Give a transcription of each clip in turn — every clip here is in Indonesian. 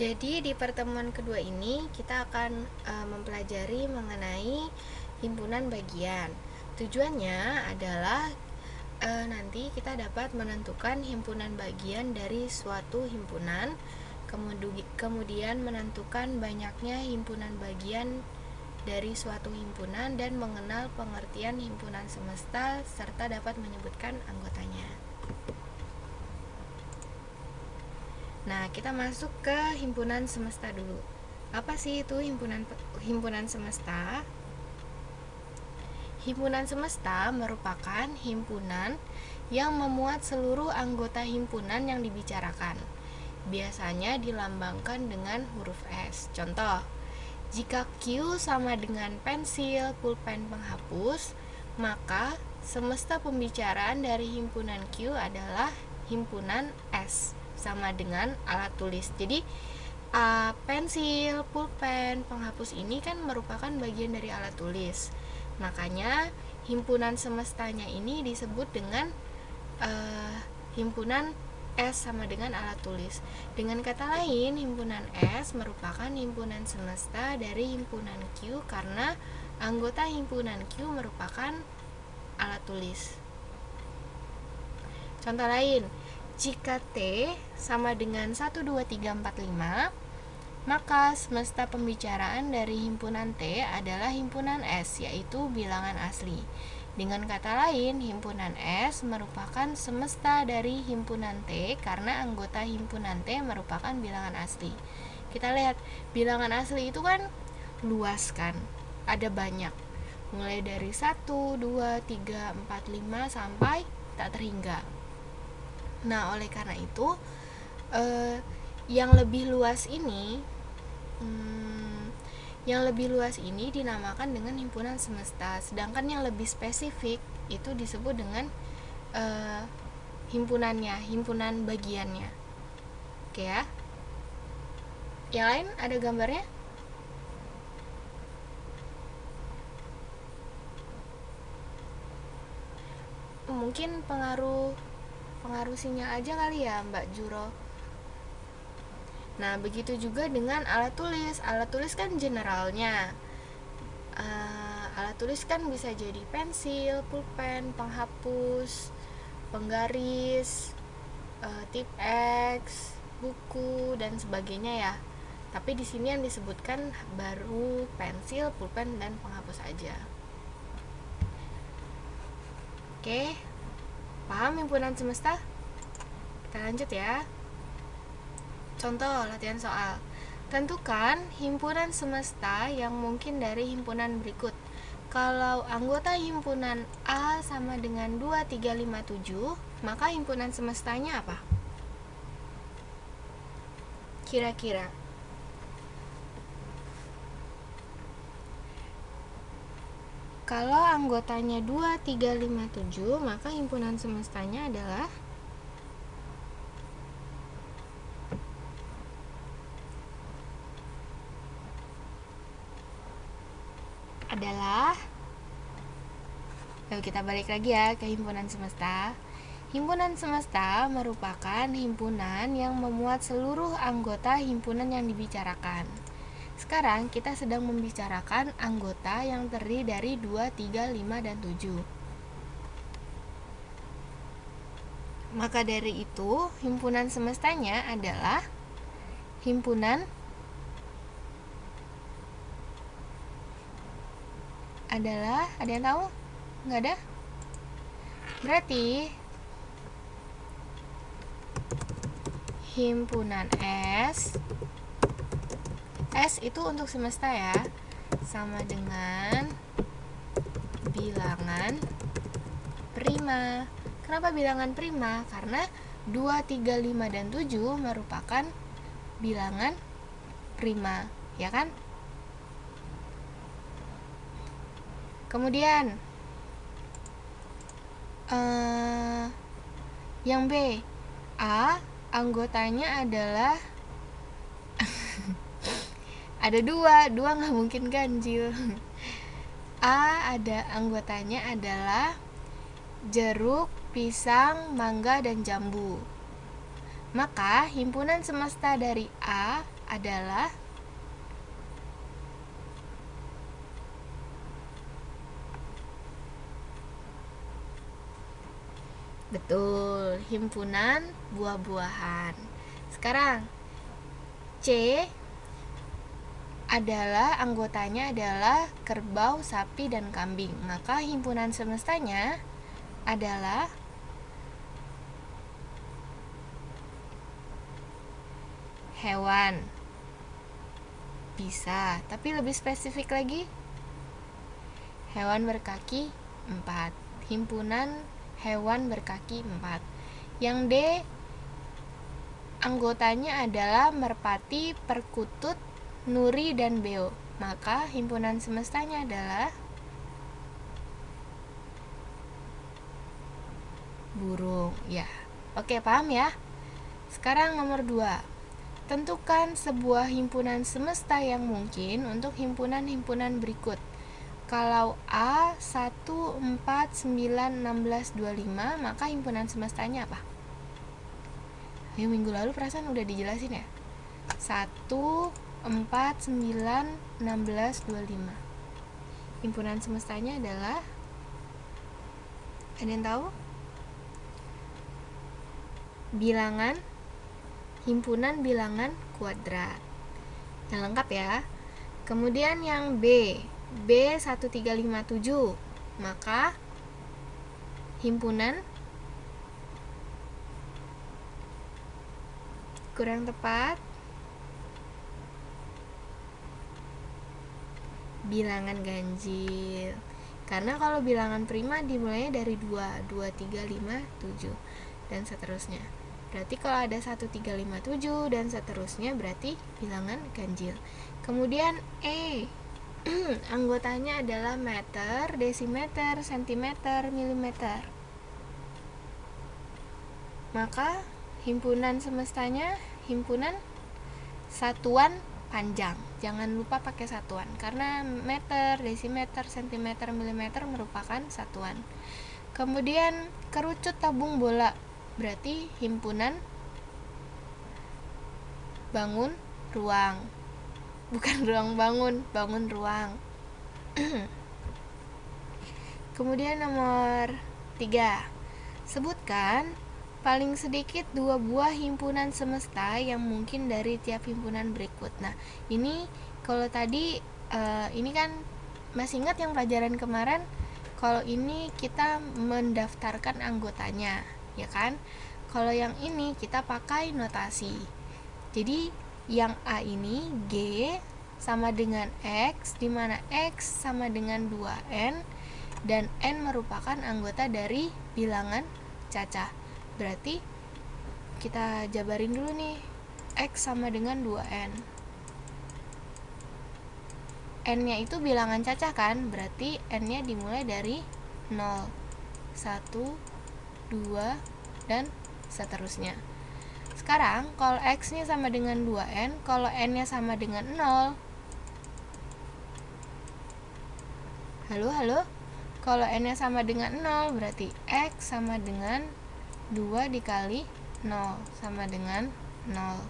Jadi di pertemuan kedua ini kita akan mempelajari mengenai himpunan bagian. Tujuannya adalah nanti kita dapat menentukan himpunan bagian dari suatu himpunan, kemudian menentukan banyaknya himpunan bagian dari suatu himpunan dan mengenal pengertian himpunan semesta serta dapat menyebutkan anggotanya. Nah, kita masuk ke himpunan semesta dulu. Apa sih itu himpunan semesta? Himpunan semesta merupakan himpunan yang memuat seluruh anggota himpunan yang dibicarakan. Biasanya dilambangkan dengan huruf S. Contoh, jika Q sama dengan pensil, pulpen, penghapus, maka semesta pembicaraan dari himpunan Q adalah himpunan S sama dengan alat tulis. Jadi pensil, pulpen, penghapus ini kan merupakan bagian dari alat tulis. Makanya himpunan semestanya ini disebut dengan himpunan S sama dengan alat tulis. Dengan kata lain, himpunan S merupakan himpunan semesta dari himpunan Q karena anggota himpunan Q merupakan alat tulis. Contoh lain, jika T sama dengan 1, 2, 3, 4, 5, maka semesta pembicaraan dari himpunan T adalah himpunan S, yaitu bilangan asli. Dengan kata lain, himpunan S merupakan semesta dari himpunan T karena anggota himpunan T merupakan bilangan asli. Kita lihat, bilangan asli itu kan luas kan, ada banyak. Mulai dari 1, 2, 3, 4, 5 sampai tak terhingga. Nah, oleh karena itu yang lebih luas ini dinamakan dengan himpunan semesta, sedangkan yang lebih spesifik itu disebut dengan himpunan bagiannya. Oke ya. Yang lain ada gambarnya? Mungkin pengaruh sinyal aja kali ya, Mbak Juro. Nah, begitu juga dengan alat tulis. Alat tulis kan generalnya. Alat tulis kan bisa jadi pensil, pulpen, penghapus, penggaris, tip X, buku dan sebagainya ya. Tapi di sini yang disebutkan baru pensil, pulpen dan penghapus aja. Oke. Paham himpunan semesta? Kita lanjut ya. Contoh latihan soal. Tentukan himpunan semesta yang mungkin dari himpunan berikut. Kalau anggota himpunan A sama dengan 2, 3, 5, 7, maka himpunan semestanya apa? Kira-kira. Kalau anggotanya 2, 3, 5, 7, maka himpunan semestanya adalah Lalu kita balik lagi ya ke himpunan semesta. Himpunan semesta merupakan himpunan yang memuat seluruh anggota himpunan yang dibicarakan. Sekarang kita sedang membicarakan anggota yang terdiri dari 2, 3, 5, dan 7. Maka dari itu, himpunan semestanya adalah himpunan ada yang tahu? Nggak ada? Berarti himpunan S itu untuk semesta ya, sama dengan bilangan prima. Kenapa bilangan prima? Karena 2, 3, 5, dan 7 merupakan bilangan prima, ya kan? Kemudian yang B, A anggotanya adalah ada dua nggak mungkin ganjil. A ada anggotanya adalah jeruk, pisang, mangga, dan jambu. Maka himpunan semesta dari A adalah betul, himpunan buah-buahan. Sekarang C adalah anggotanya adalah kerbau, sapi, dan kambing. Maka himpunan semestanya adalah hewan. Bisa, tapi lebih spesifik lagi, hewan berkaki 4. Himpunan hewan berkaki 4. Yang D anggotanya adalah merpati, perkutut, nuri, dan beo. Maka himpunan semestanya adalah burung. Ya, oke, paham ya? Sekarang nomor 2. Tentukan sebuah himpunan semesta yang mungkin untuk himpunan-himpunan berikut. Kalau A 1, 4, 9, 16, 25, maka himpunan semestanya apa? Minggu lalu perasaan udah dijelasin ya. 1, 4, 9, 16, 25. Himpunan semestanya adalah, ada yang tahu? Bilangan, himpunan bilangan kuadrat. Yang lengkap ya. Kemudian yang B 1357. Maka himpunan kurang tepat bilangan ganjil. Karena kalau bilangan prima dimulainya dari 2, 2, 3, 5, 7 dan seterusnya. Berarti kalau ada 1, 3, 5, 7 dan seterusnya berarti bilangan ganjil. Kemudian E anggotanya adalah meter, desimeter, sentimeter, milimeter. Maka himpunan semestanya himpunan satuan panjang. Jangan lupa pakai satuan karena meter, desimeter, sentimeter, milimeter merupakan satuan. Kemudian kerucut tabung bola berarti himpunan bangun ruang. Bukan ruang bangun, bangun ruang. Kemudian nomor 3. Sebutkan paling sedikit 2 buah himpunan semesta yang mungkin dari tiap himpunan berikut. Nah, ini kalau tadi ini kan masih ingat yang pelajaran kemarin, kalau ini kita mendaftarkan anggotanya, ya kan? Kalau yang ini kita pakai notasi. Jadi yang A ini G sama dengan X, di mana X sama dengan 2N dan N merupakan anggota dari bilangan cacah. Berarti kita jabarin dulu nih. X sama dengan 2N. N-nya itu bilangan cacah kan? Berarti N-nya dimulai dari 0, 1, 2, dan seterusnya. Sekarang kalau X-nya sama dengan 2N, kalau N-nya sama dengan 0. Halo? Kalau N-nya sama dengan 0, berarti X sama dengan 2 dikali 0 sama dengan 0.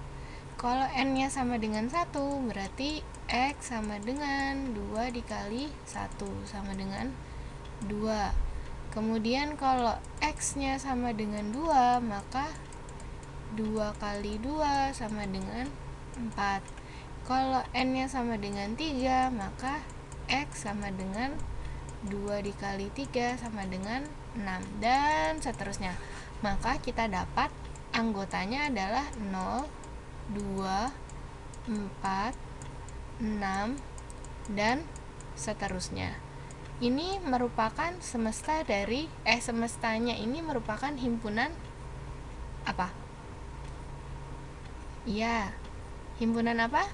Kalau N-nya sama dengan 1, berarti X sama dengan 2 dikali 1 sama dengan 2. Kemudian kalau X-nya sama dengan 2, maka 2 kali 2 sama dengan 4. Kalau N-nya sama dengan 3, maka X sama dengan 2 dikali 3 sama dengan 6, dan seterusnya. Maka kita dapat anggotanya adalah 0, 2, 4, 6, dan seterusnya. Ini merupakan semestanya ini merupakan himpunan apa? Iya, himpunan apa?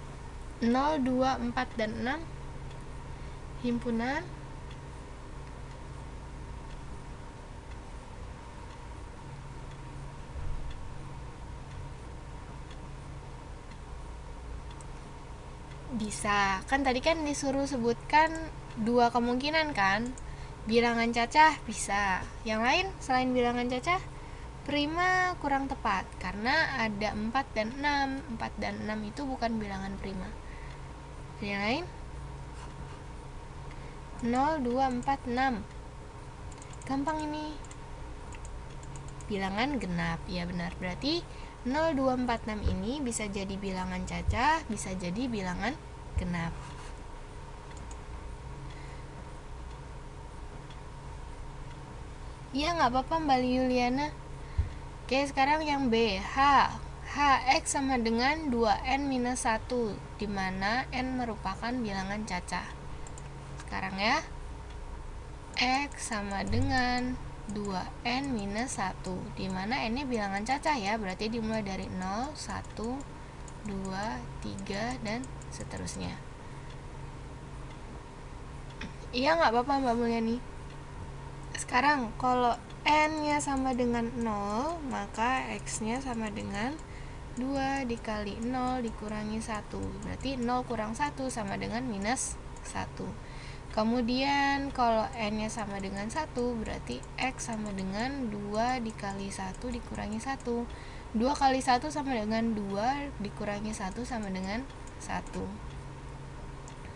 0, 2, 4, dan 6. Himpunan bisa. Kan tadi kan disuruh sebutkan 2 kemungkinan kan? Bilangan cacah bisa. Yang lain selain bilangan cacah? Prima kurang tepat karena ada 4 dan 6. 4 dan 6 itu bukan bilangan prima. Yang lain? 0, 2, 4, 6. Gampang ini. Bilangan genap. Ya benar. Berarti 0, 2, 4, 6 ini bisa jadi bilangan cacah, bisa jadi bilangan genap. Iya, nggak apa-apa Mbak Yuliana. Oke, sekarang yang B. Hx sama dengan 2n minus 1, di mana n merupakan bilangan cacah. Sekarang ya, x sama dengan 2n minus 1, di mana n-nya bilangan cacah ya, berarti dimulai dari 0, 1, 2, 3, dan seterusnya. Iya, nggak apa-apa Mbak Mulyani. Sekarang kalau n-nya sama dengan 0, maka x-nya sama dengan 2 dikali 0 dikurangi 1. Berarti 0 kurang 1 sama dengan minus 1. Kemudian kalau n-nya sama dengan 1, berarti x sama dengan 2 dikali 1 dikurangi 1. 2 kali 1 sama dengan 2 dikurangi 1 sama dengan 1.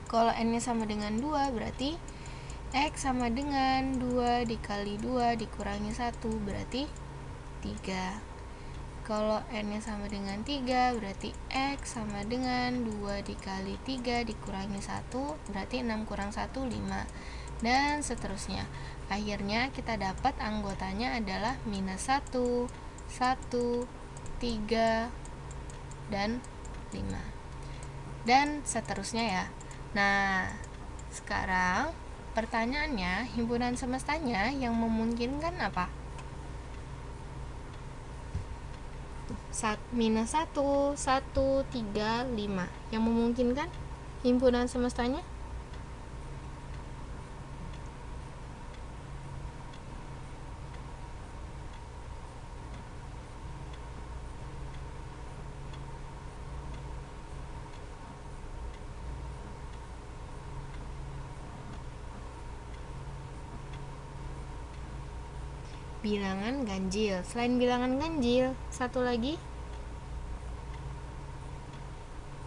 Kalau n-nya sama dengan 2, berarti x sama dengan 2 dikali 2 dikurangi 1, berarti 3. Kalau n-nya sama dengan 3, berarti x sama dengan 2 dikali 3 dikurangi 1, berarti 6 kurang 1, 5. Dan seterusnya. Akhirnya kita dapat anggotanya adalah minus 1, 1, 3, dan 5. Dan seterusnya ya. Nah, sekarang pertanyaannya, himpunan semestanya yang memungkinkan apa? Minus 1, 1, 3, 5. Yang memungkinkan himpunan semestanya? Bilangan ganjil. Selain bilangan ganjil, satu lagi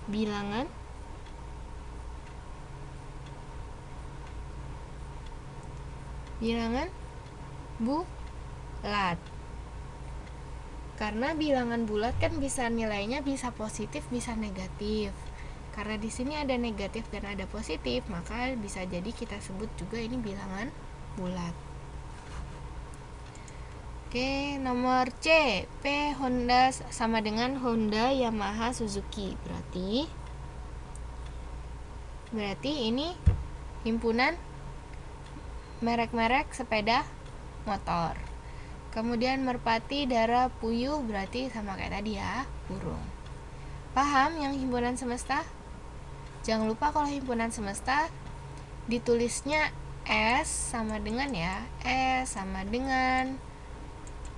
bilangan bulat. Karena bilangan bulat kan bisa nilainya bisa positif, bisa negatif. Karena di sini ada negatif dan ada positif, maka bisa jadi kita sebut juga ini bilangan bulat. Oke, nomor C, P Honda sama dengan Honda, Yamaha, Suzuki. Berarti ini himpunan merek-merek sepeda motor. Kemudian Merpati, Dara, Puyuh, berarti sama kayak tadi ya, burung. Paham yang himpunan semesta? Jangan lupa kalau himpunan semesta ditulisnya S sama dengan ya, S sama dengan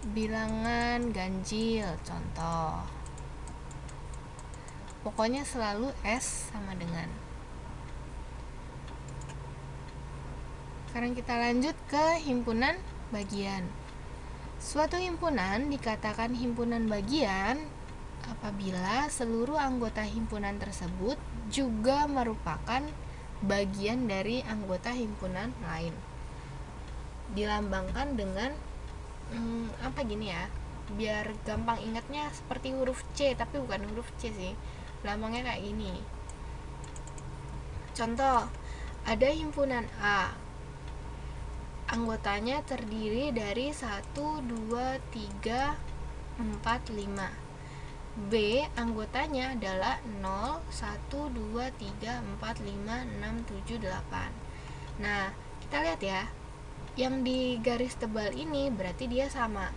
bilangan ganjil, contoh. Pokoknya selalu S sama dengan. Sekarang kita lanjut ke himpunan bagian. Suatu himpunan dikatakan himpunan bagian apabila seluruh anggota himpunan tersebut juga merupakan bagian dari anggota himpunan lain. Dilambangkan dengan gini ya, biar gampang ingatnya seperti huruf C, tapi bukan huruf C sih, lambangnya kayak gini. Contoh, ada himpunan A, anggotanya terdiri dari 1, 2, 3, 4, 5. B, anggotanya adalah 0, 1, 2, 3, 4, 5, 6, 7, 8. Nah, kita lihat ya, yang di garis tebal ini berarti dia sama.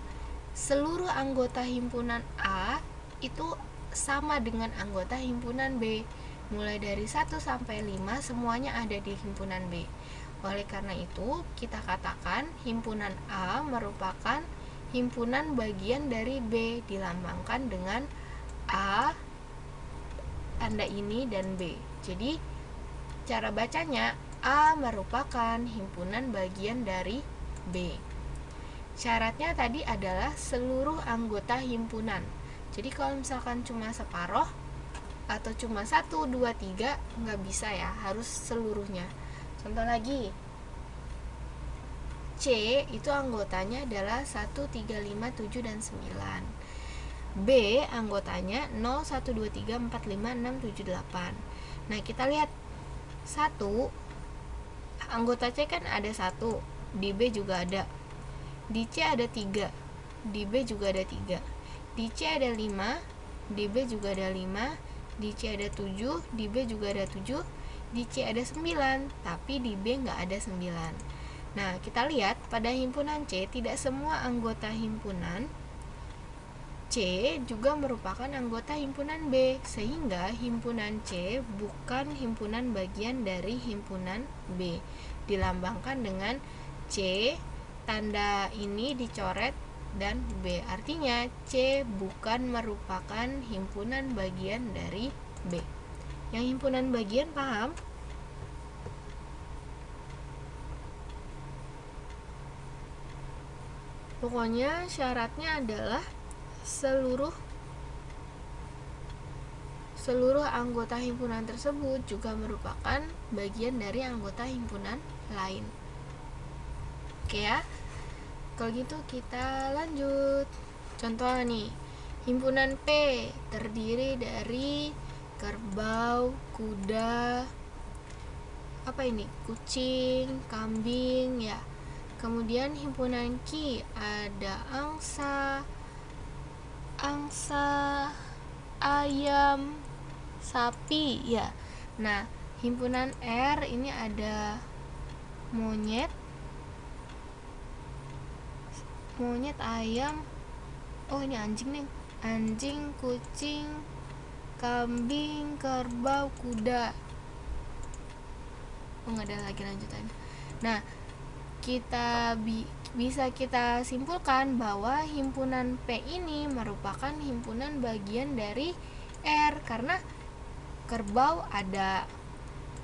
Seluruh anggota himpunan A itu sama dengan anggota himpunan B. Mulai dari 1 sampai 5 semuanya ada di himpunan B. Oleh karena itu, kita katakan himpunan A merupakan himpunan bagian dari B, dilambangkan dengan A, tanda ini, dan B. Jadi, cara bacanya A merupakan himpunan bagian dari B. syaratnya tadi adalah seluruh anggota himpunan. Jadi kalau misalkan cuma separoh atau cuma 1, 2, 3 nggak bisa ya, harus seluruhnya. Contoh lagi, C itu anggotanya adalah 1, 3, 5, 7, dan 9. B anggotanya 0, 1, 2, 3, 4, 5, 6, 7, 8. Nah, kita lihat 1, anggota C kan ada 1, di B juga ada, di C ada 3, di B juga ada 3, di C ada 5, di B juga ada 5, di C ada 7, di B juga ada 7, di C ada 9, tapi di B nggak ada 9. Nah, kita lihat pada himpunan C, tidak semua anggota himpunan C juga merupakan anggota himpunan B, sehingga himpunan C bukan himpunan bagian dari himpunan B. Dilambangkan dengan C, tanda ini dicoret, dan B. Artinya C bukan merupakan himpunan bagian dari B. Yang himpunan bagian paham? Pokoknya syaratnya adalah seluruh anggota himpunan tersebut juga merupakan bagian dari anggota himpunan lain. Oke ya. Kalau gitu kita lanjut. Contoh nih, himpunan P terdiri dari kerbau, kuda, kucing, kambing ya. Kemudian himpunan Q ada angsa, ayam, sapi ya. Nah, himpunan R ini ada monyet, ayam, ini anjing nih, anjing, kucing, kambing, kerbau, kuda. Nggak ada lagi lanjutannya. Nah, bisa kita simpulkan bahwa himpunan P ini merupakan himpunan bagian dari R, karena kerbau ada,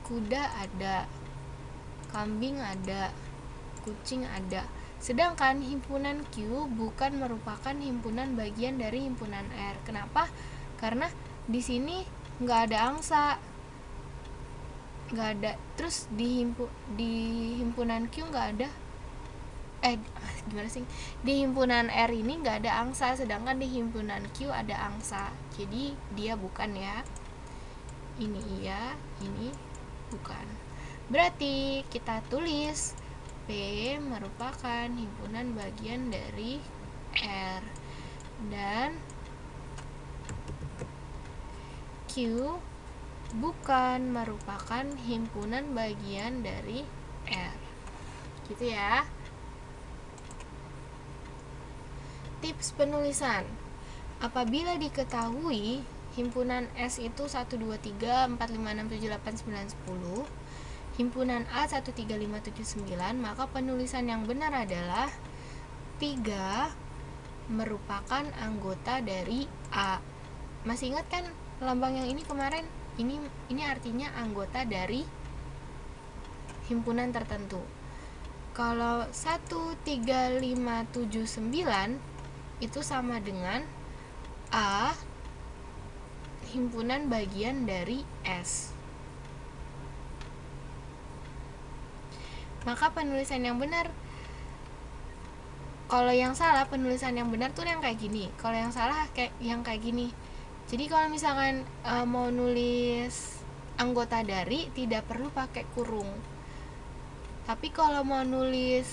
kuda ada, kambing ada, kucing ada. Sedangkan himpunan Q bukan merupakan himpunan bagian dari himpunan R. Kenapa? Karena di sini nggak ada angsa, nggak ada. Terus di himpunan Q nggak ada. Di himpunan R ini nggak ada angsa, sedangkan di himpunan Q ada angsa. Jadi dia bukan ya. Ini iya, ini bukan. Berarti kita tulis P merupakan himpunan bagian dari R dan Q bukan merupakan himpunan bagian dari R. Gitu ya. Tips penulisan. Apabila diketahui himpunan S itu 1, 2, 3, 4, 5, 6, 7, 8, 9, 10, himpunan A 1, 3, 5, 7, 9, maka penulisan yang benar adalah 3 merupakan anggota dari A. Masih ingat kan lambang yang ini kemarin? Ini artinya anggota dari himpunan tertentu. Kalau 1, 3, 5, 7, 9 itu sama dengan A himpunan bagian dari S. Maka penulisan yang benar, kalau yang salah penulisan yang benar tuh yang kayak gini, kalau yang salah kayak yang kayak gini. Jadi kalau misalkan mau nulis anggota dari tidak perlu pakai kurung. Tapi kalau mau nulis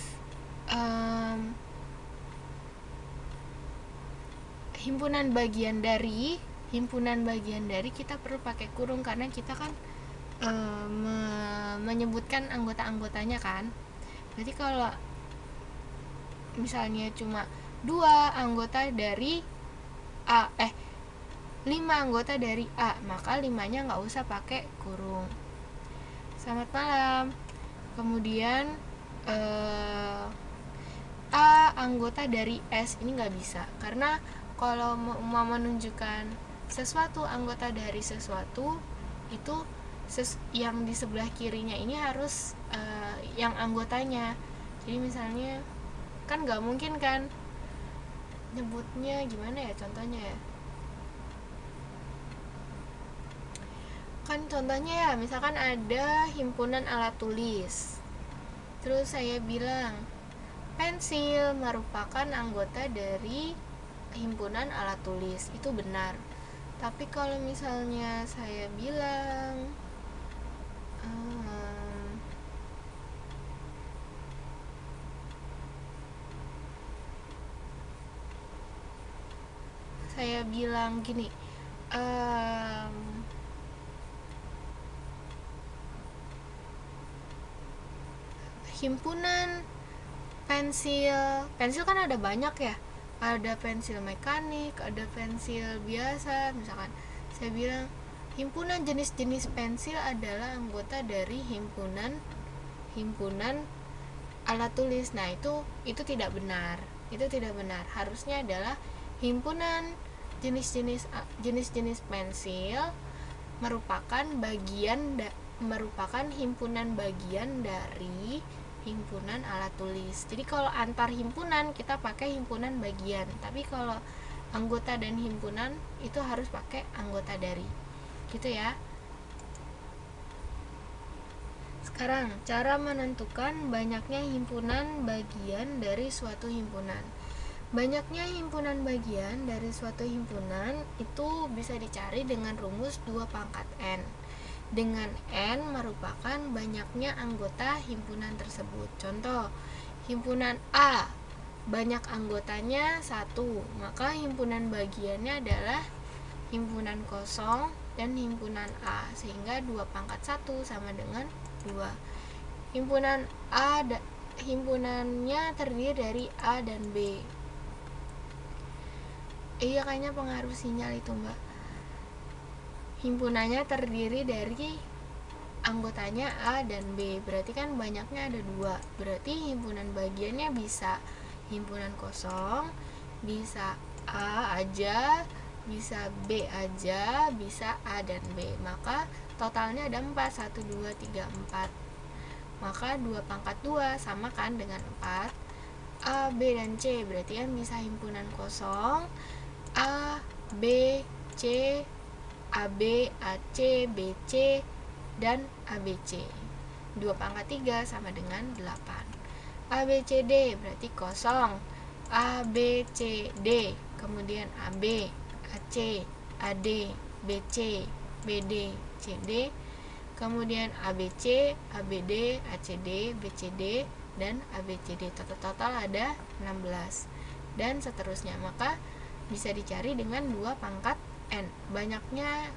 himpunan bagian dari kita perlu pakai kurung, karena kita kan menyebutkan anggota-anggotanya kan. Berarti kalau misalnya cuma 2 anggota dari A 5 anggota dari A, maka 5-nya nggak usah pakai kurung. Selamat malam. Kemudian A anggota dari S ini nggak bisa, karena kalau mau menunjukkan sesuatu anggota dari sesuatu itu yang di sebelah kirinya ini harus yang anggotanya. Jadi misalnya Kan nggak mungkin kan nyebutnya, gimana ya contohnya ya, kan contohnya ya misalkan ada himpunan alat tulis, terus saya bilang pensil merupakan anggota dari himpunan alat tulis, itu benar. Tapi kalau misalnya saya bilang gini, himpunan pensil kan ada banyak ya, ada pensil mekanik, ada pensil biasa. Misalkan saya bilang himpunan jenis-jenis pensil adalah anggota dari himpunan alat tulis. Nah, itu tidak benar. Harusnya adalah himpunan jenis-jenis pensil merupakan himpunan bagian dari himpunan alat tulis. Jadi kalau antar himpunan kita pakai himpunan bagian, tapi kalau anggota dan himpunan itu harus pakai anggota dari. Gitu ya. Sekarang, cara menentukan banyaknya himpunan bagian dari suatu himpunan. Banyaknya himpunan bagian dari suatu himpunan itu bisa dicari dengan rumus 2 pangkat N. Dengan N merupakan banyaknya anggota himpunan tersebut. Contoh, himpunan A banyak anggotanya 1, maka himpunan bagiannya adalah himpunan kosong dan himpunan A, sehingga 2 pangkat 1 sama dengan 2. Himpunan A himpunannya terdiri dari A dan B. Iya, kayaknya pengaruh sinyal itu, Mbak. Himpunannya terdiri dari anggotanya A dan B, berarti kan banyaknya ada 2. Berarti himpunan bagiannya bisa himpunan kosong, bisa A aja, bisa B aja, bisa A dan B. Maka totalnya ada 4, 1, 2, 3, 4. Maka 2 pangkat 2 sama kan dengan 4. A, B, dan C berarti kan bisa himpunan kosong A, B, C, AB, AC, BC, dan ABC. 2 pangkat 3 sama dengan 8. ABCD berarti kosong. ABCD, kemudian AB, AC, AD, BC, BD, CD, kemudian ABC, ABD, ACD, BCD, dan ABCD. Total ada 16. Dan seterusnya. Maka bisa dicari dengan 2 pangkat N, banyaknya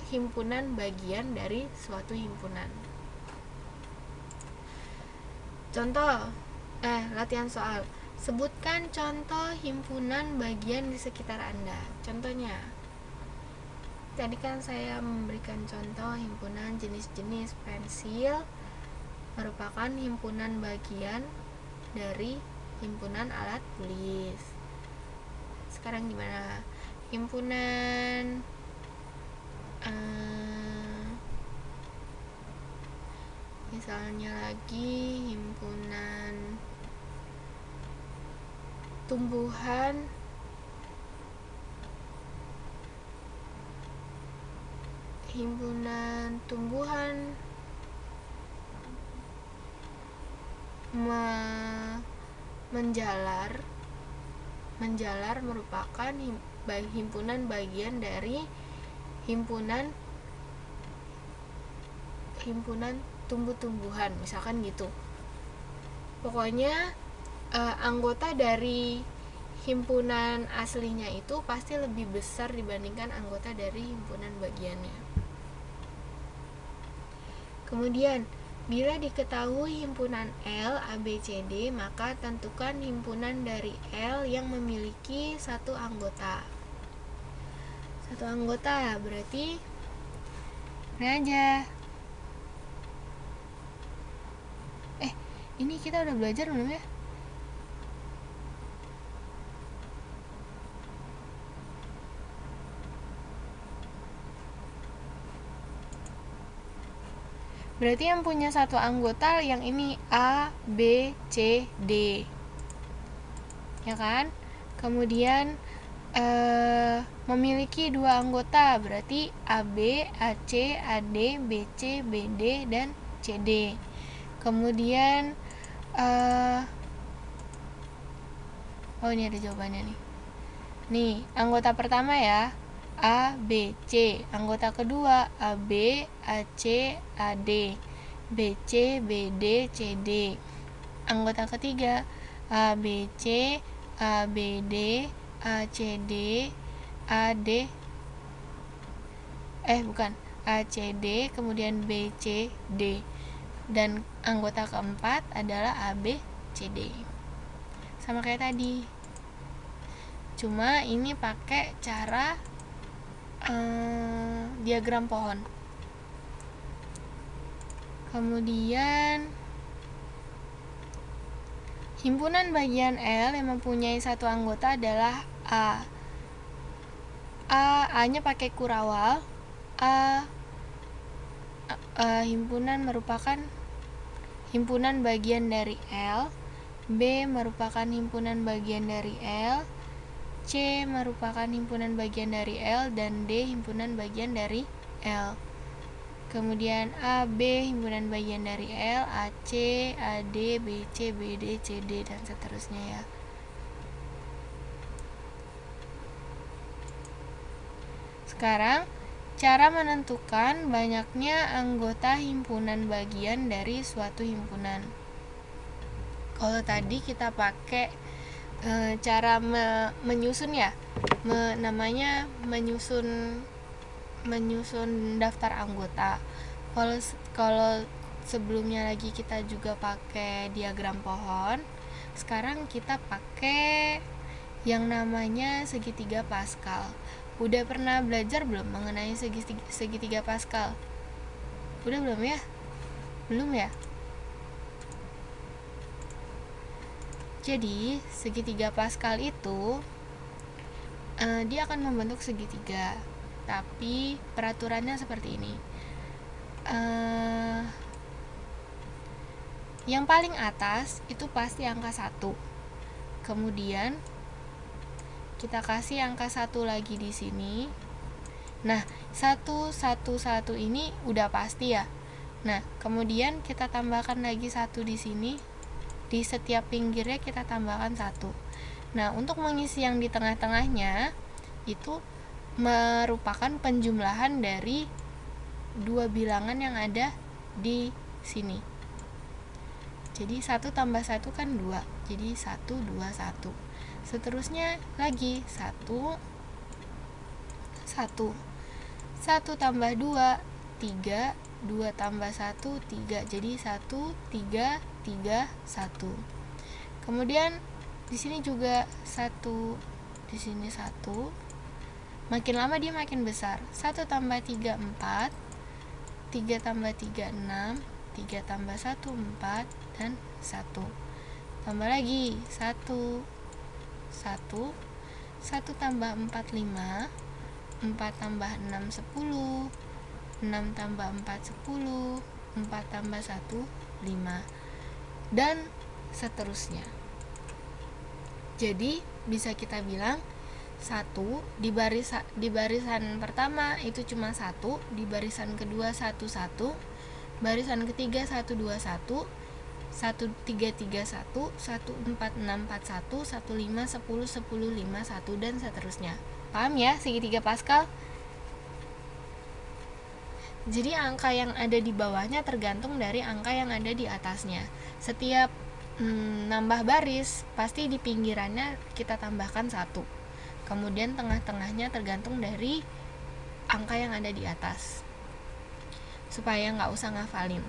himpunan bagian dari suatu himpunan. Contoh, latihan soal. Sebutkan contoh himpunan bagian di sekitar Anda. Contohnya, tadi kan saya memberikan contoh himpunan jenis-jenis pensil merupakan himpunan bagian dari himpunan alat tulis. Sekarang gimana? Himpunan misalnya lagi himpunan tumbuhan menjalar merupakan himpunan bagian dari himpunan tumbuh-tumbuhan, misalkan gitu. Pokoknya anggota dari himpunan aslinya itu pasti lebih besar dibandingkan anggota dari himpunan bagiannya. Kemudian, bila diketahui himpunan L, A, B, C, D, maka tentukan himpunan dari L yang memiliki satu anggota. Satu anggota berarti ini aja. Ini kita udah belajar belum ya? Berarti yang punya satu anggota yang ini A, B, C, D. ya kan? Kemudian memiliki 2 anggota, berarti AB, AC, AD, BC, BD, dan CD. Kemudian ini ada jawabannya nih. Nih, anggota pertama ya, A, B, C. Anggota kedua, AB, AC, AD, BC, BD, CD. Anggota ketiga, ABC, ABD, ACD, AD, ACD, kemudian BCD. Dan anggota keempat adalah ABCD. Sama kayak tadi. Cuma ini pakai cara diagram pohon. Kemudian himpunan bagian L yang mempunyai satu anggota adalah A. A-nya pakai kurawal. Himpunan merupakan himpunan bagian dari L. B merupakan himpunan bagian dari L. C merupakan himpunan bagian dari L, dan D himpunan bagian dari L. Kemudian AB himpunan bagian dari L, AC, AD, BC, BD, CD, dan seterusnya ya. Sekarang cara menentukan banyaknya anggota himpunan bagian dari suatu himpunan. Kalau tadi kita pakai cara menyusun ya, namanya menyusun daftar anggota. Kalau sebelumnya lagi kita juga pakai diagram pohon, sekarang kita pakai yang namanya segitiga Pascal. Udah pernah belajar belum mengenai segitiga Pascal? Udah belum ya? Belum ya? Jadi segitiga Pascal itu dia akan membentuk segitiga, tapi peraturannya seperti ini. Yang paling atas itu pasti angka 1. Kemudian kita kasih angka 1 lagi di sini. Nah, 1, 1, 1 ini udah pasti ya. Nah, kemudian kita tambahkan lagi 1 di sini. Di setiap pinggirnya kita tambahkan 1. Nah, untuk mengisi yang di tengah-tengahnya itu merupakan penjumlahan dari 2 bilangan yang ada di sini. Jadi 1 tambah 1 kan 2. Jadi 1, 2, 1. Seterusnya lagi 1, 1. 1 tambah 2, 3. 2 tambah 1, 3. Jadi 1, 3, 3, 1. Kemudian di sini juga 1, di sini 1. Makin lama dia makin besar. 1 tambah 3, 4. 3 tambah 3, 6. 3 tambah 1, 4, dan 1. Tambah lagi 1, 1. 1 tambah 4, 5. 4 tambah 6, 10. 6 tambah 4, 10. 4 tambah 1, 5. Dan seterusnya. Jadi bisa kita bilang 1 di barisan pertama itu cuma 1, di barisan kedua 1, 1, barisan ketiga 1, 2, 1, 1, 3, 3, 1, 1, 4, 6, 4, 1, 1, 5, 10, 10, 5, 1, dan seterusnya. Paham ya segitiga Pascal? Jadi angka yang ada di bawahnya tergantung dari angka yang ada di atasnya. Setiap nambah baris, pasti di pinggirannya kita tambahkan 1. Kemudian tengah-tengahnya tergantung dari angka yang ada di atas. Supaya nggak usah ngafalin.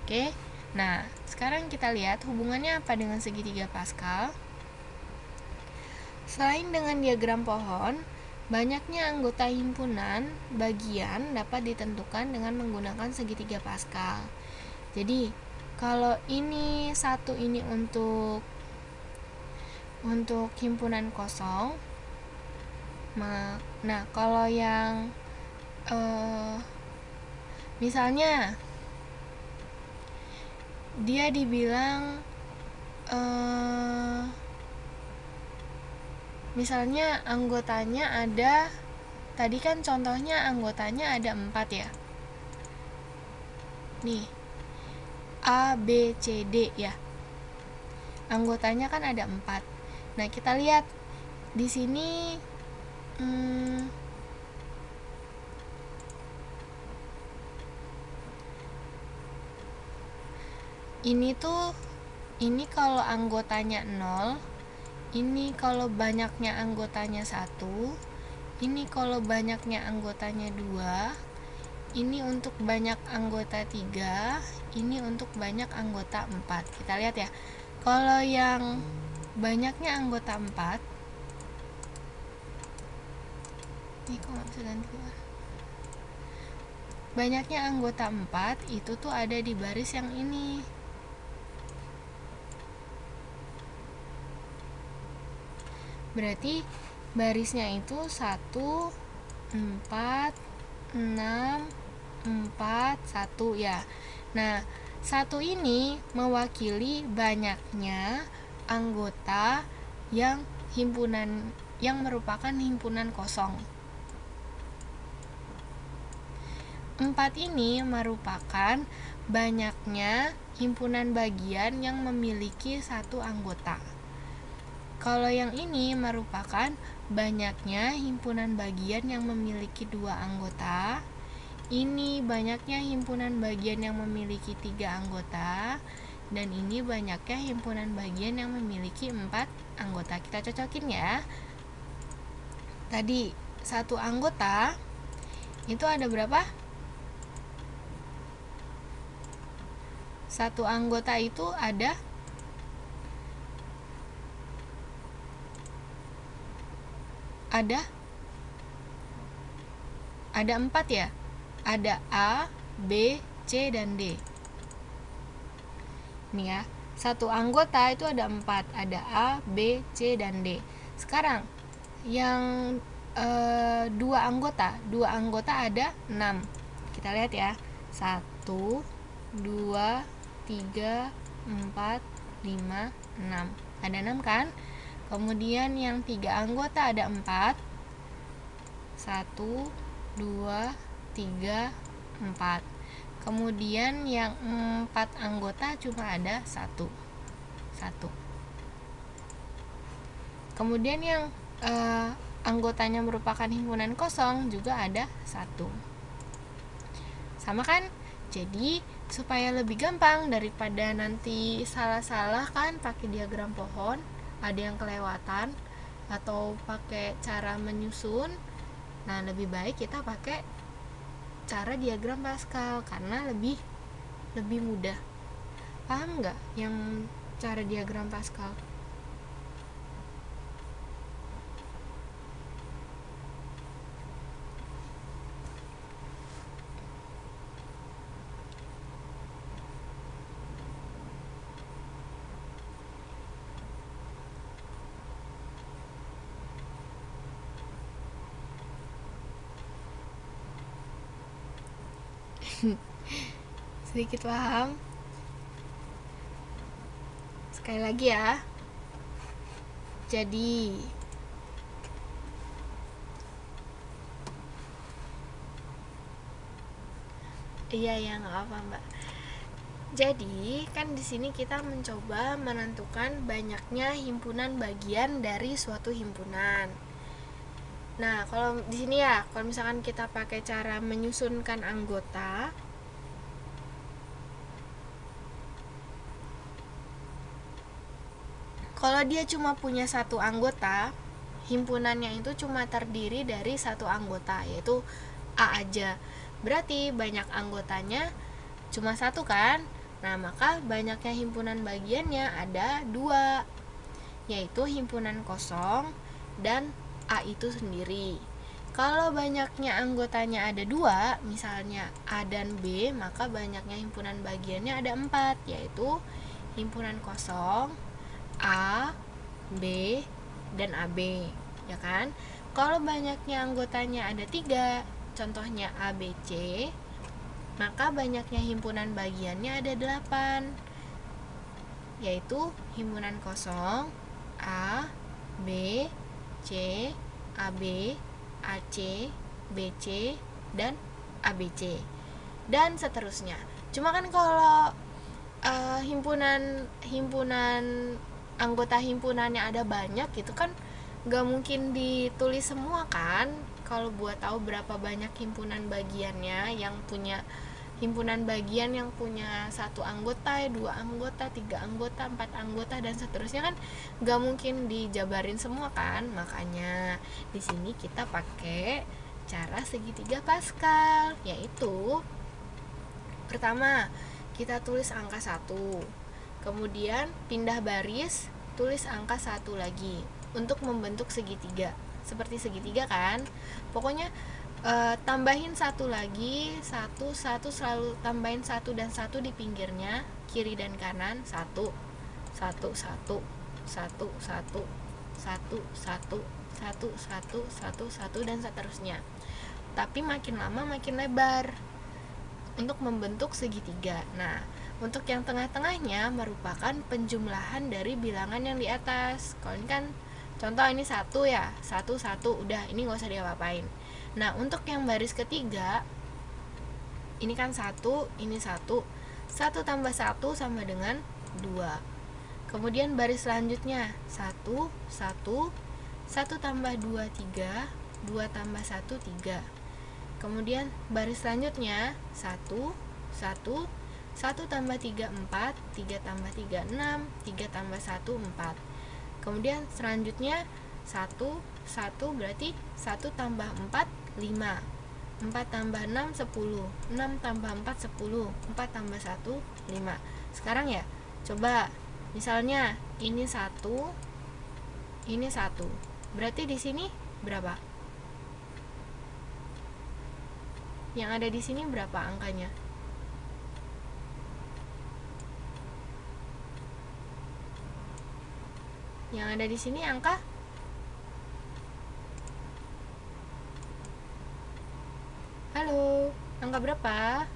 Oke? Nah, sekarang kita lihat hubungannya apa dengan segitiga Pascal. Selain dengan diagram pohon, banyaknya anggota himpunan bagian dapat ditentukan dengan menggunakan segitiga Pascal. Jadi, kalau ini 1 ini untuk himpunan kosong. Nah, kalau yang misalnya dia dibilang Misalnya anggotanya ada, tadi kan contohnya anggotanya ada 4 ya. Nih, A, B, C, D ya. Anggotanya kan ada 4. Nah, kita lihat di sini ini kalau anggotanya 0, ini kalau banyaknya anggotanya 1, ini kalau banyaknya anggotanya 2, ini untuk banyak anggota 3, ini untuk banyak anggota 4. Kita lihat ya. Kalau yang banyaknya anggota 4, ini kok nggak bisa ganti ya? Banyaknya anggota 4 itu tuh ada di baris yang ini. Berarti barisnya itu 1, 4, 6, 4, 1 ya. Nah, 1 ini mewakili banyaknya anggota yang merupakan himpunan kosong. 4 ini merupakan banyaknya himpunan bagian yang memiliki 1 anggota. Kalau yang ini merupakan banyaknya himpunan bagian yang memiliki 2 anggota. Ini banyaknya himpunan bagian yang memiliki 3 anggota. Dan ini banyaknya himpunan bagian yang memiliki 4 anggota. Kita cocokin ya. Tadi 1 anggota itu ada berapa? 1 anggota itu ada 4 ya. Ada A, B, C, dan D. Nih ya, 1 anggota itu ada 4. Ada A, B, C, dan D. Sekarang yang 2 anggota ada 6. Kita lihat ya. 1, 2, 3, 4, 5, 6. Ada 6 kan? Kemudian yang 3 anggota ada 4. 1, 2, 3, 4. Kemudian yang 4 anggota cuma ada 1. Kemudian yang anggotanya merupakan himpunan kosong juga ada 1. Sama kan? Jadi supaya lebih gampang daripada nanti salah-salah kan pakai diagram pohon, ada yang kelewatan atau pakai cara menyusun. Nah, lebih baik kita pakai cara diagram Pascal karena lebih mudah. Paham nggak yang cara diagram Pascal? Sedikit paham. Sekali lagi ya. Jadi iya nggak apa Mbak. Jadi kan di sini kita mencoba menentukan banyaknya himpunan bagian dari suatu himpunan. Nah, kalau di sini ya, kalau misalkan kita pakai cara menyusunkan anggota, kalau dia cuma punya 1 anggota, himpunannya itu cuma terdiri dari 1 anggota, yaitu A aja. Berarti banyak anggotanya cuma 1 kan? Nah, maka banyaknya himpunan bagiannya ada 2, yaitu himpunan kosong dan A itu sendiri. Kalau banyaknya anggotanya ada 2, misalnya A dan B, maka banyaknya himpunan bagiannya ada 4, yaitu himpunan kosong, A, B, dan AB, ya kan? Kalau banyaknya anggotanya ada 3, contohnya A, B, C, maka banyaknya himpunan bagiannya ada 8, yaitu himpunan kosong, A, B, C, AB, AC, BC, dan ABC, dan seterusnya. Cuma kan kalau himpunan anggota himpunannya ada banyak gitu kan, nggak mungkin ditulis semua kan. Kalau buat tahu berapa banyak himpunan bagiannya, yang punya himpunan bagian yang punya 1 anggota, 2 anggota, 3 anggota, 4 anggota, dan seterusnya kan nggak mungkin dijabarin semua kan. Makanya di sini kita pakai cara segitiga Pascal, yaitu pertama kita tulis angka 1, kemudian pindah baris, tulis angka 1 lagi untuk membentuk segitiga. Seperti segitiga kan, pokoknya tambahin 1 lagi, 1 selalu tambahin 1 dan 1 di pinggirnya, kiri dan kanan, 1 1 1 1 1 1 1 1 1 1 dan seterusnya. Tapi makin lama makin lebar untuk membentuk segitiga. Nah, untuk yang tengah-tengahnya merupakan penjumlahan dari bilangan yang di atas. Kalau ini kan contoh ini 1 ya, 1 1, udah ini nggak usah diapa-apain. Nah, untuk yang baris ketiga, ini kan 1, ini 1 tambah 1 sama dengan 2. Kemudian baris selanjutnya 1 1 tambah 2 3, 2 tambah 1 3. Kemudian baris selanjutnya 1 1 tambah 3 4, 3 tambah 3 6, 3 tambah 1 4. Kemudian selanjutnya 1 1 berarti 1 tambah 4 5, 4 tambah 6 10, 6 tambah 4 10, 4 tambah 1 5. Sekarang ya, coba misalnya ini 1, ini 1. Berarti di sini berapa? Yang ada di sini berapa angkanya? Yang ada di sini angka halo, angka berapa?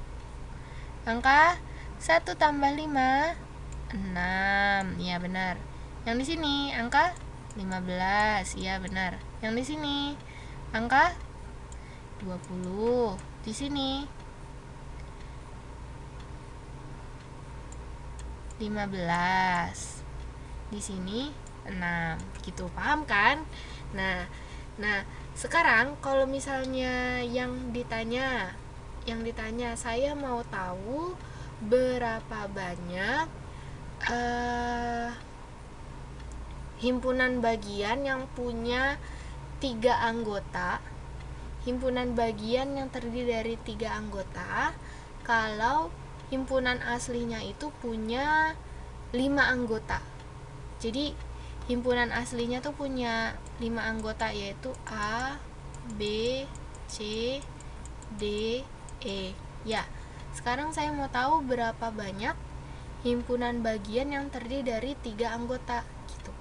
Angka 1 tambah 5 6, ya benar. Yang di sini angka 15, ya benar. Yang di sini angka 20. Di sini 15. Di sini 6. Gitu, paham kan? Nah, sekarang kalau misalnya yang ditanya saya mau tahu berapa banyak himpunan bagian yang punya 3 anggota, himpunan bagian yang terdiri dari 3 anggota, kalau himpunan aslinya itu punya 5 anggota. Jadi himpunan aslinya tuh punya 5 anggota, yaitu A, B, C, D, E. Ya, sekarang saya mau tahu berapa banyak himpunan bagian yang terdiri dari 3 anggota gitu.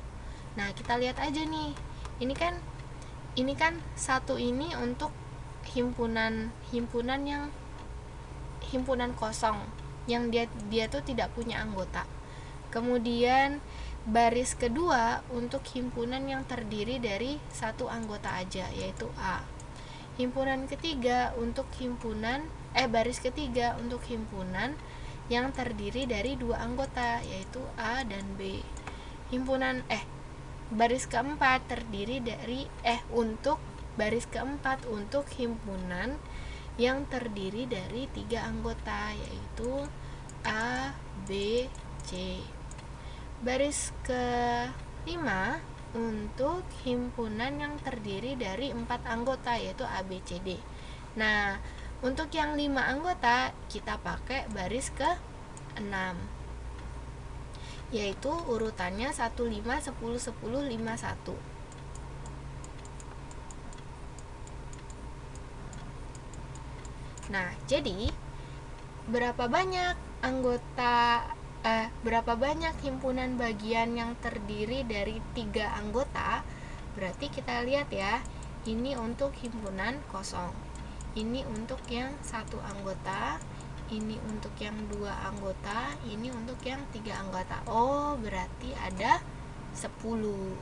Nah, kita lihat aja nih. Ini kan 1 ini untuk himpunan yang himpunan kosong yang dia tuh tidak punya anggota. Kemudian baris kedua untuk himpunan yang terdiri dari 1 anggota aja, yaitu A. Himpunan ketiga untuk baris ketiga untuk himpunan yang terdiri dari 2 anggota, yaitu A dan B. Baris keempat terdiri dari untuk baris keempat untuk himpunan yang terdiri dari 3 anggota, yaitu A, B, C. Baris ke-5 untuk himpunan yang terdiri dari 4 anggota, yaitu A, B, C, D. Nah, untuk yang 5 anggota kita pakai baris ke-6, yaitu urutannya 1, 5, 10, 10, 5, 1. Nah, jadi berapa banyak himpunan bagian yang terdiri dari 3 anggota? Berarti kita lihat ya, ini untuk himpunan kosong, ini untuk yang 1 anggota, ini untuk yang 2 anggota, ini untuk yang 3 anggota. Oh, berarti ada 10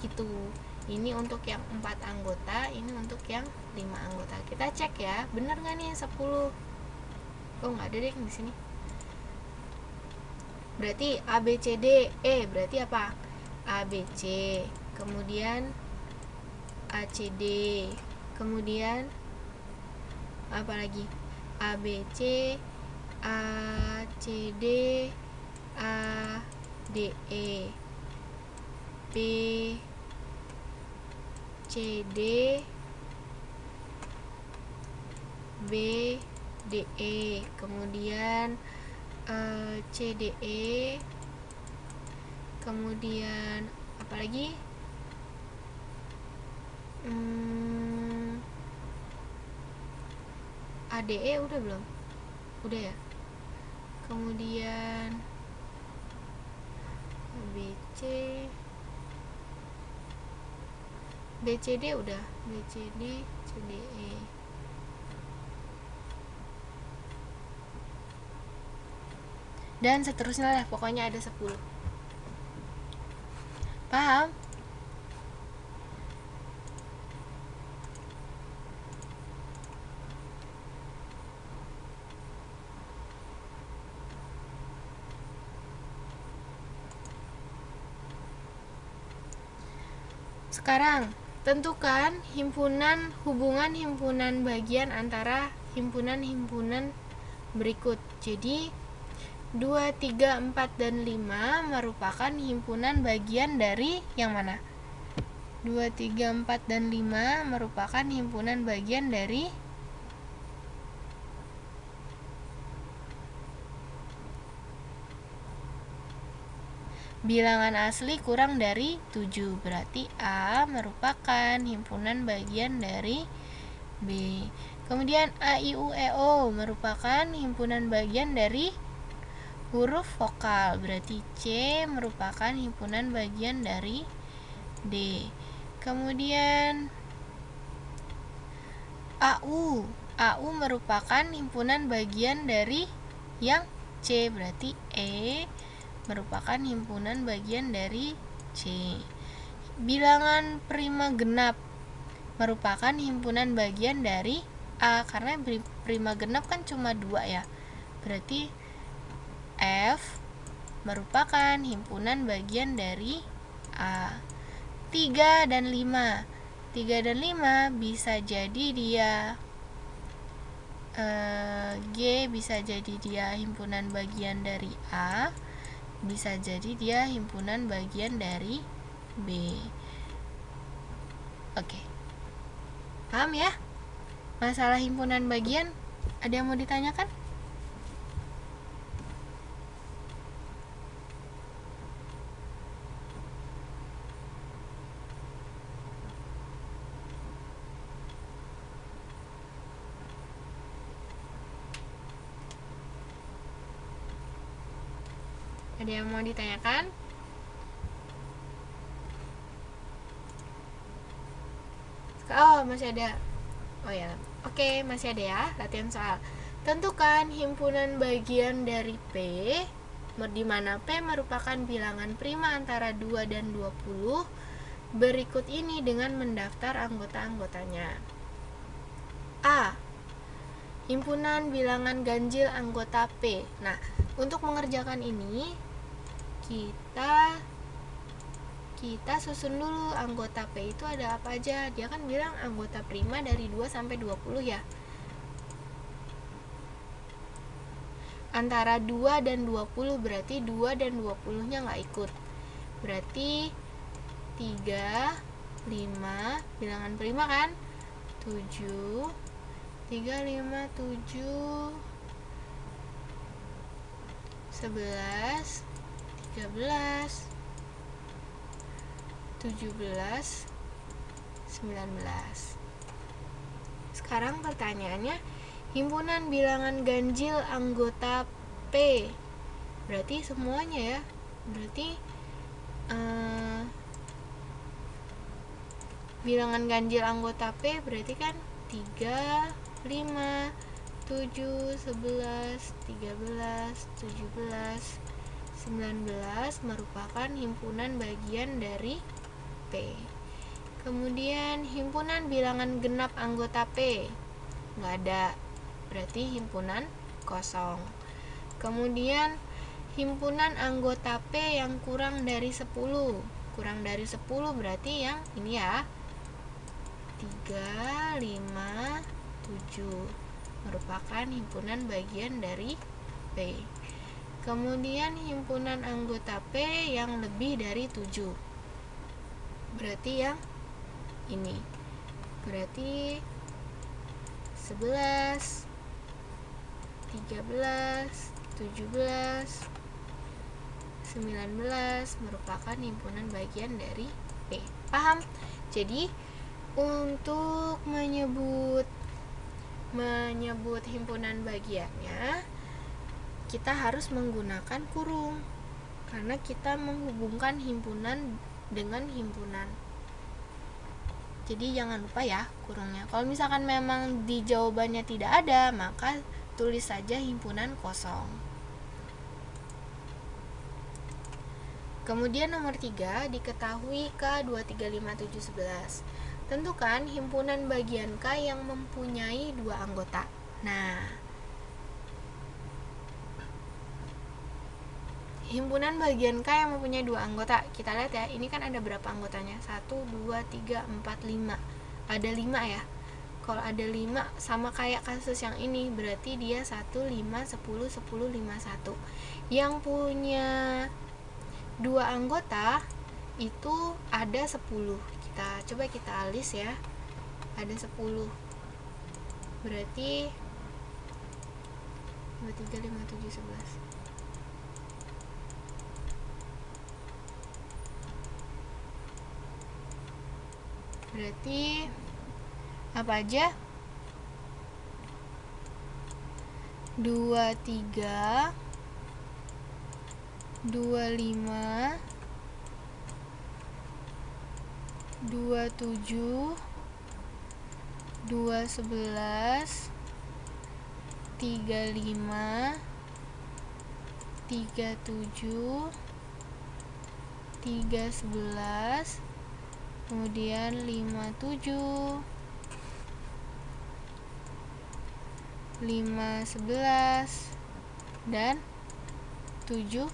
gitu. Ini untuk yang 4 anggota, ini untuk yang 5 anggota. Kita cek ya, bener nggak nih 10? Oh, nggak ada deh di sini. Berarti A, B, C, D, E. Berarti apa? A, B, C. Kemudian A, C, D. Kemudian apa lagi? A, B, C, A, C, D, A, D, E, B, C, D, B, D, E. Kemudian C, D, E. Kemudian apa lagi? ADE udah belum? Udah ya. Kemudian BC, BCD udah, BCD, CDE. Dan seterusnya lah, pokoknya ada 10. Paham? Sekarang, tentukan hubungan himpunan bagian antara himpunan-himpunan berikut. Jadi, 2, 3, 4, dan 5 merupakan himpunan bagian dari yang mana? 2, 3, 4, dan 5 merupakan himpunan bagian dari bilangan asli kurang dari 7. Berarti A merupakan himpunan bagian dari B. Kemudian A, I, U, E, O merupakan himpunan bagian dari huruf vokal. Berarti C merupakan himpunan bagian dari D. Kemudian AU merupakan himpunan bagian dari yang C. Berarti E merupakan himpunan bagian dari C. Bilangan prima genap merupakan himpunan bagian dari A, karena prima genap kan cuma 2 ya. Berarti F merupakan himpunan bagian dari A. 3 dan 5. 3 dan 5 bisa jadi dia G bisa jadi dia himpunan bagian dari A, bisa jadi dia himpunan bagian dari B. Oke. Paham ya? Masalah himpunan bagian, ada yang mau ditanyakan? Ada yang mau ditanyakan? Oh, masih ada. Oh ya. Oke, masih ada ya latihan soal. Tentukan himpunan bagian dari P, di mana P merupakan bilangan prima antara 2 dan 20. Berikut ini dengan mendaftar anggota-anggotanya. A. Himpunan bilangan ganjil anggota P. Nah, untuk mengerjakan ini kita susun dulu anggota P itu ada apa aja. Dia kan bilang anggota prima dari 2 sampai 20 ya. Antara 2 dan 20 berarti 2 dan 20-nya nggak ikut. Berarti 3, 5, bilangan prima kan? 7, 3, 5, 7, 11, 13, 17, 19. Sekarang pertanyaannya, himpunan bilangan ganjil anggota P. Berarti semuanya ya. Berarti bilangan ganjil anggota P berarti kan 3, 5, 7, 11, 13, 17, 19 merupakan himpunan bagian dari P. Kemudian himpunan bilangan genap anggota P, nggak ada, berarti himpunan kosong. Kemudian himpunan anggota P yang kurang dari 10, kurang dari 10 berarti yang ini ya, 3, 5, 7 merupakan himpunan bagian dari P. Kemudian himpunan anggota P yang lebih dari 7, berarti yang ini, berarti 11, 13, 17, 19 merupakan himpunan bagian dari P. Paham? Jadi untuk menyebut himpunan bagiannya, kita harus menggunakan kurung karena kita menghubungkan himpunan dengan himpunan. Jadi jangan lupa ya kurungnya. Kalau misalkan memang di jawabannya tidak ada, maka tulis saja himpunan kosong. Kemudian nomor 3, diketahui K 2, 3, 5, 7, 11. Tentukan himpunan bagian K yang mempunyai 2 anggota. Nah, himpunan bagian K yang mempunyai 2 anggota, kita lihat ya, ini kan ada berapa anggotanya? 1, 2, 3, 4, 5. Ada 5 ya. Kalau ada 5 sama kayak kasus yang ini, berarti dia 1, 5, 10, 10, 5, 1. Yang punya 2 anggota itu ada 10. Coba kita list ya. Ada 10. Berarti 2, 3, 5, 7, 11. Berarti apa aja? 23, 25, 27, 211, 35, 37, 311, kemudian 57, 511, dan 711.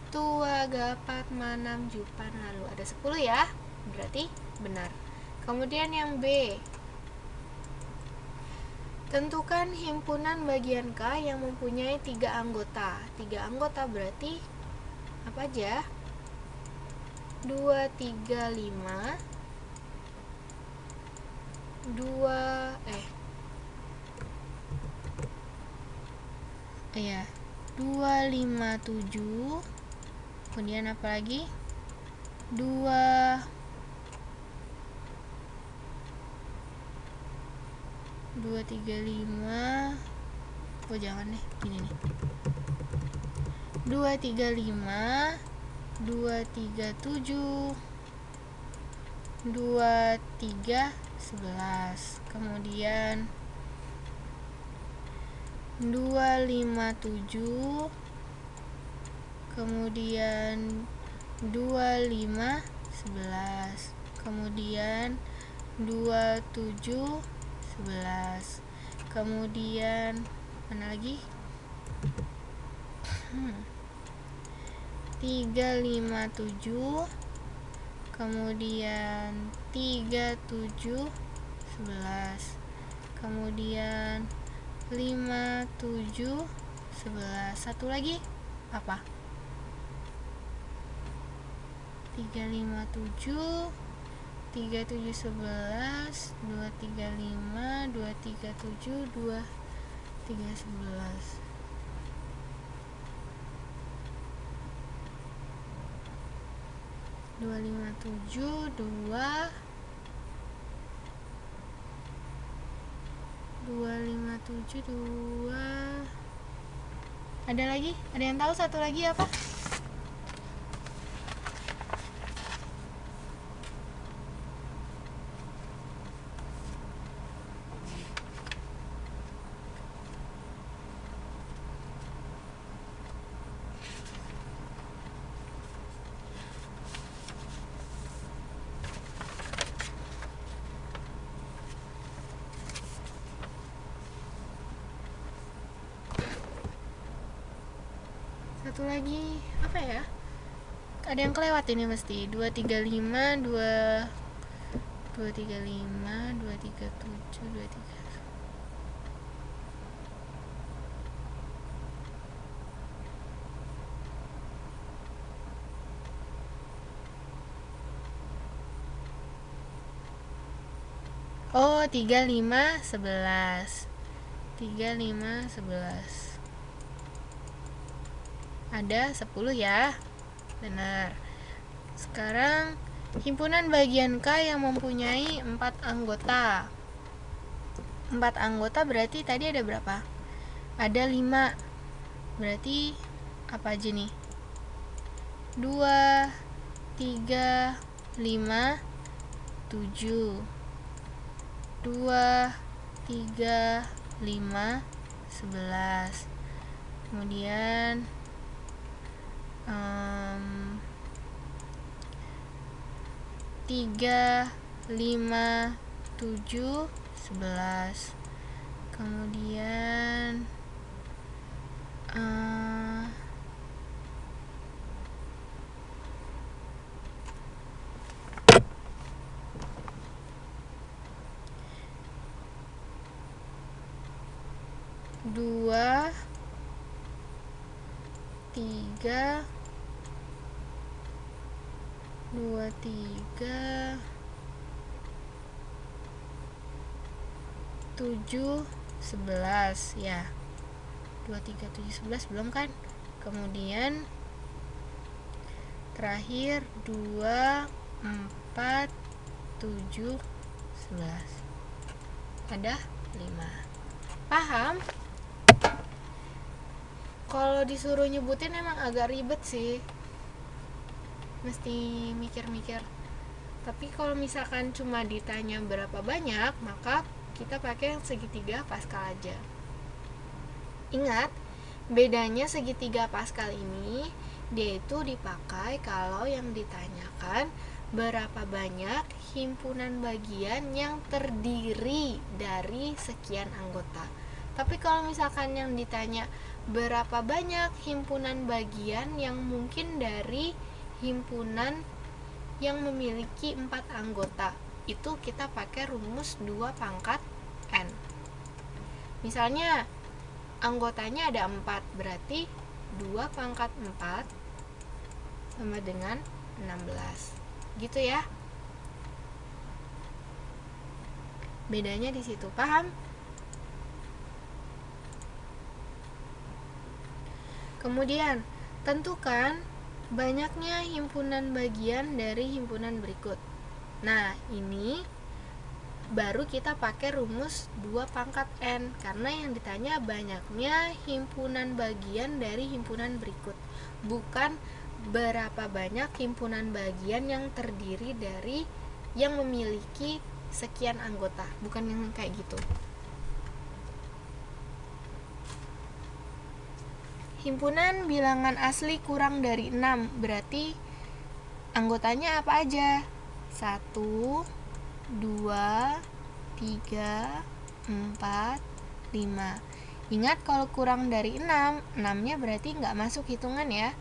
Tua gapat manam jupan, lalu ada 10 ya, berarti benar. Kemudian yang B, tentukan himpunan bagian K yang mempunyai 3 anggota. 3 anggota berarti apa aja? 2, 3, 5, 2, 2, 5, 7, kemudian apa lagi? 2, 2, 3, 5, oh jangan deh, ini nih, 2, 3, 5, 2, 3, 7, 2, 3, 11, kemudian 2, 5, 7, kemudian 2, 5, 11, kemudian 2, 7, 11, kemudian mana lagi? 3, 5, 7, kemudian 3, 7, 11, kemudian 5, 7, 11, satu lagi apa? 3, 5, 7, 3, 7, 11, 2, 3, 5, 2, 3, 7, 2, 3, 11. 2, 5, 7, 2, 5, 7, 2. Ada lagi? Ada yang tahu satu lagi apa? Satu lagi apa ya? Ada yang kelewat ini mesti. 235, 235, 237, 23. Oh, 35, 11. 35, 11. Ada 10 ya. Benar. Sekarang himpunan bagian K yang mempunyai 4 anggota. 4 anggota berarti tadi ada berapa? Ada 5. Berarti apa aja nih? 2, 3, 5, 7. 2, 3, 5, 11. Kemudian 3, 5, 7, 11. Kemudian 2, 3, 2, 3, 7, 11 ya. 2, 3, 7, 11 belum kan? Kemudian terakhir 2, 4, 7, 11. Ada 5. Paham? Kalau disuruh nyebutin emang agak ribet sih, mesti mikir-mikir. Tapi kalau misalkan cuma ditanya berapa banyak, maka kita pakai yang segitiga Pascal aja. Ingat, bedanya segitiga Pascal ini, dia itu dipakai kalau yang ditanyakan berapa banyak himpunan bagian yang terdiri dari sekian anggota. Tapi kalau misalkan yang ditanya berapa banyak himpunan bagian yang mungkin dari himpunan yang memiliki 4 anggota, itu kita pakai rumus 2 pangkat N. Misalnya anggotanya ada 4, berarti 2 pangkat 4 sama dengan 16. Gitu ya. Bedanya di situ, paham? Kemudian, tentukan banyaknya himpunan bagian dari himpunan berikut. Nah, ini baru kita pakai rumus 2 pangkat N, karena yang ditanya banyaknya himpunan bagian dari himpunan berikut, bukan berapa banyak himpunan bagian yang terdiri dari yang memiliki sekian anggota, bukan yang kayak gitu. Himpunan bilangan asli kurang dari 6, berarti anggotanya apa aja? 1, 2, 3, 4, 5. Ingat kalau kurang dari 6, 6-nya berarti nggak masuk hitungan ya.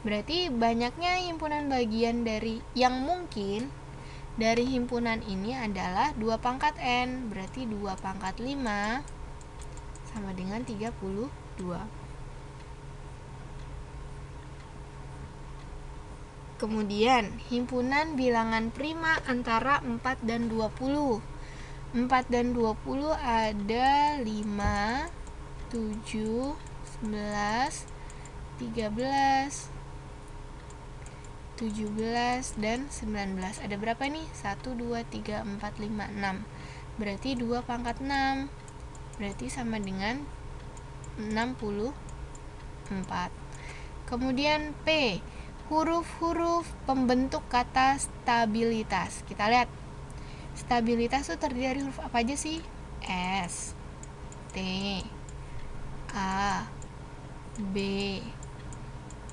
Berarti banyaknya himpunan bagian dari yang mungkin dari himpunan ini adalah 2 pangkat N, berarti 2 pangkat 5 sama dengan 32. Kemudian, himpunan bilangan prima antara 4 dan 20. 4 dan 20 ada 5, 7, 11, 13, 17, dan 19. Ada berapa nih? 1, 2, 3, 4, 5, 6. Berarti 2 pangkat 6. Berarti sama dengan 64. Kemudian P, huruf-huruf pembentuk kata stabilitas. Kita lihat. Stabilitas itu terdiri dari huruf apa aja sih? S, T, A, B,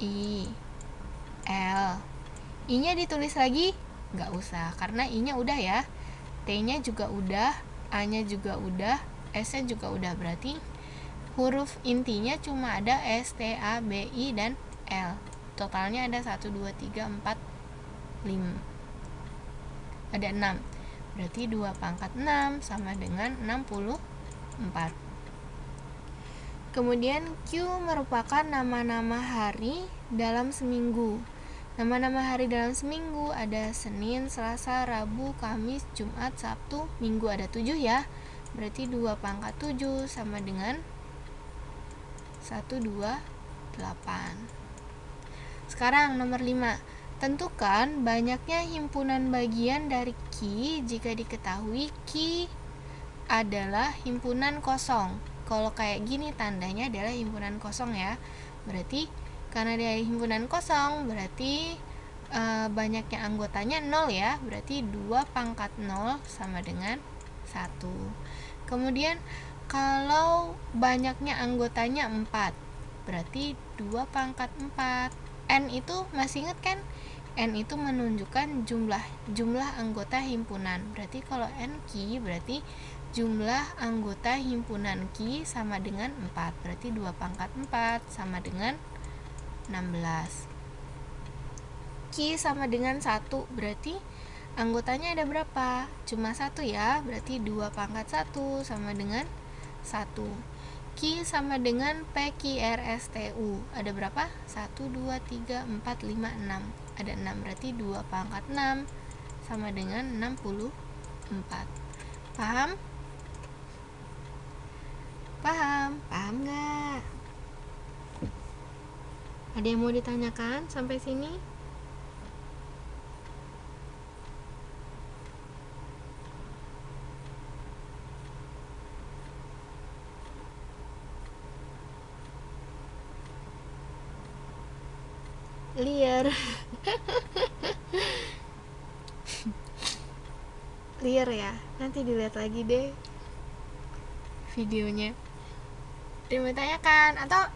I, L. I-nya ditulis lagi? Nggak usah, karena I-nya udah ya. T-nya juga udah, A-nya juga udah, S-nya juga udah. Berarti huruf intinya cuma ada S, T, A, B, I, dan L. Totalnya ada 1, 2, 3, 4, 5. Ada 6. Berarti 2 pangkat 6 sama dengan 64. Kemudian Q merupakan nama-nama hari dalam seminggu. Nama-nama hari dalam seminggu ada Senin, Selasa, Rabu, Kamis, Jumat, Sabtu, Minggu ada 7 ya. Berarti 2 pangkat 7 sama dengan 1, 2, 8. Sekarang nomor 5. Tentukan banyaknya himpunan bagian dari Q jika diketahui Q adalah himpunan kosong. Kalau kayak gini tandanya adalah himpunan kosong ya. Berarti karena dia himpunan kosong, berarti banyaknya anggotanya 0 ya. Berarti 2 pangkat 0 sama dengan 1. Kemudian kalau banyaknya anggotanya 4, berarti 2 pangkat 4. N itu masih ingat kan? N itu menunjukkan jumlah anggota himpunan. Berarti kalau N Q berarti jumlah anggota himpunan Q sama dengan 4. Berarti 2 pangkat 4 sama dengan 16. Q sama dengan 1, berarti anggotanya ada berapa? Cuma 1 ya. Berarti 2 pangkat 1 sama dengan 1. Q sama dengan PQRSTU. Ada berapa? 1, 2, 3, 4, 5, 6. Ada 6, berarti 2 pangkat 6 sama dengan 64. Paham? Paham? Paham nggak? Ada yang mau ditanyakan sampai sini? Liar. Liar ya. Nanti dilihat lagi deh videonya. Dia mau tanyakan atau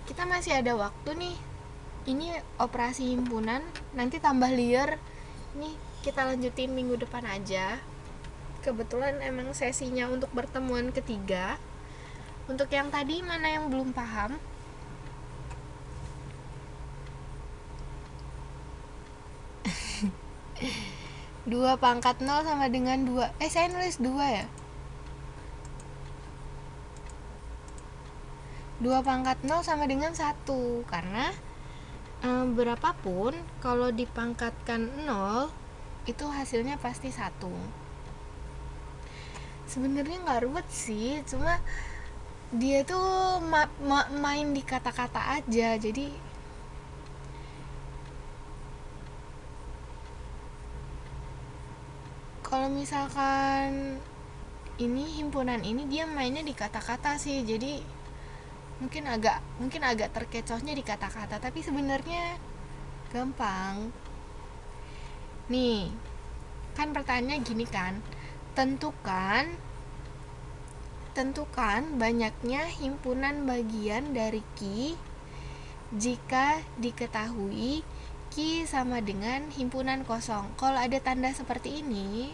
kita masih ada waktu nih. Ini operasi himpunan, nanti tambah liar. Nih kita lanjutin minggu depan aja. Kebetulan emang sesinya untuk pertemuan ketiga. Untuk yang tadi mana yang belum paham? Dua pangkat 0 sama dengan 2. Saya nulis 2 ya. 2 pangkat 0 sama dengan 1. Karena berapapun kalau dipangkatkan 0 itu hasilnya pasti 1. Sebenarnya nggak ruwet sih, cuma dia tuh main di kata-kata aja. Jadi kalau misalkan ini himpunan ini dia mainnya di kata-kata sih, jadi mungkin agak terkecohnya di kata-kata, tapi sebenarnya gampang. Nih, kan pertanyaannya gini kan, tentukan banyaknya himpunan bagian dari Q jika diketahui Q sama dengan himpunan kosong. Kalau ada tanda seperti ini,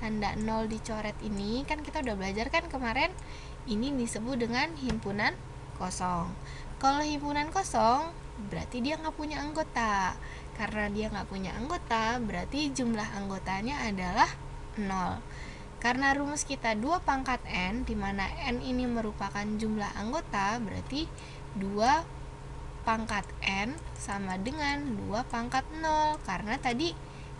tanda 0 dicoret ini, kan kita udah belajar kan kemarin, ini disebut dengan himpunan kosong. Kalau himpunan kosong, berarti dia nggak punya anggota. Karena dia nggak punya anggota, berarti jumlah anggotanya adalah 0. Karena rumus kita 2 pangkat N, di mana N ini merupakan jumlah anggota, berarti 2 pangkat N sama dengan 2 pangkat 0. Karena tadi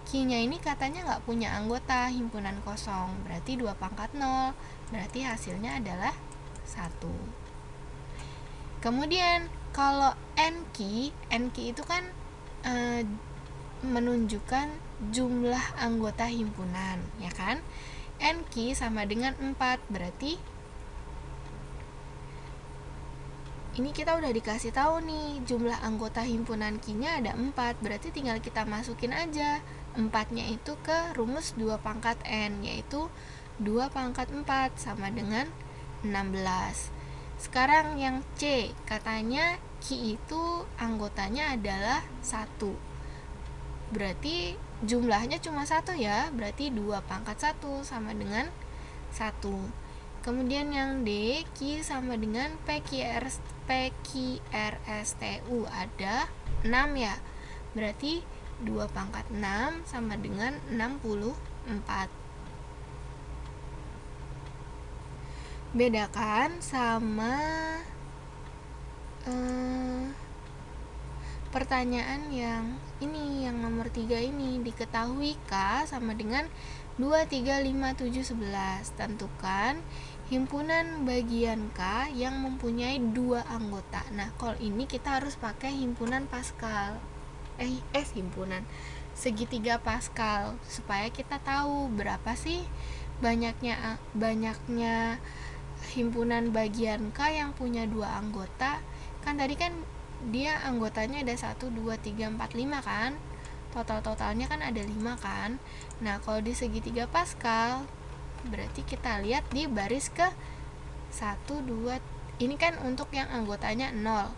Q-nya ini katanya nggak punya anggota himpunan kosong, berarti 2 pangkat 0. Berarti hasilnya adalah 1. Kemudian kalau NQ itu kan menunjukkan jumlah anggota himpunan, ya kan? NQ sama dengan 4, berarti ini kita udah dikasih tahu nih jumlah anggota himpunan Q-nya ada 4, berarti tinggal kita masukin aja 4-nya itu ke rumus 2 pangkat N, yaitu 2 pangkat 4 sama dengan 16. Sekarang yang C, katanya Q itu anggotanya adalah 1, berarti jumlahnya cuma 1 ya, berarti 2 pangkat 1 sama dengan 1. Kemudian yang D, Q sama dengan PQRSTU ada 6 ya. Berarti 2 pangkat 6 sama dengan 64. Bedakan sama pertanyaan yang ini, yang nomor 3 ini. Diketahui K sama dengan 2, 3, 5, 7, 11. Tentukan himpunan bagian K yang mempunyai 2 anggota. Nah, kalau ini kita harus pakai himpunan Pascal. Himpunan segitiga Pascal supaya kita tahu berapa sih banyaknya himpunan bagian K yang punya 2 anggota. Kan tadi kan dia anggotanya ada 1, 2, 3, 4, 5 kan. Totalnya kan ada 5 kan. Nah, kalau di segitiga Pascal berarti kita lihat di baris ke 1, 2. Ini kan untuk yang anggotanya 0.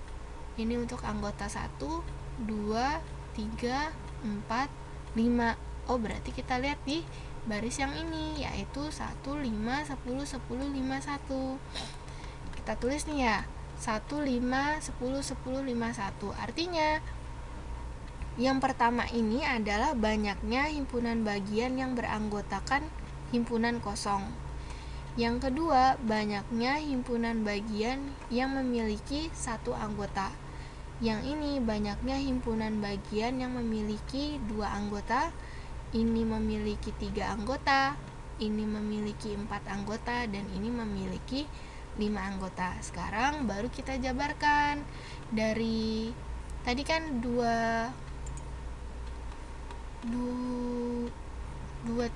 Ini untuk anggota 1, 2, 3, 4, 5. Oh, berarti kita lihat di baris yang ini, yaitu 1, 5, 10, 10, 5, 1. Kita tulis nih ya, 1, 5, 10, 10, 5, 1. Artinya yang pertama ini adalah banyaknya himpunan bagian yang beranggotakan himpunan kosong. Yang kedua, banyaknya himpunan bagian yang memiliki 1 anggota. Yang ini banyaknya himpunan bagian yang memiliki 2 anggota. Ini memiliki 3 anggota, ini memiliki 4 anggota, dan ini memiliki 5 anggota. Sekarang baru kita jabarkan. Dari tadi kan 2,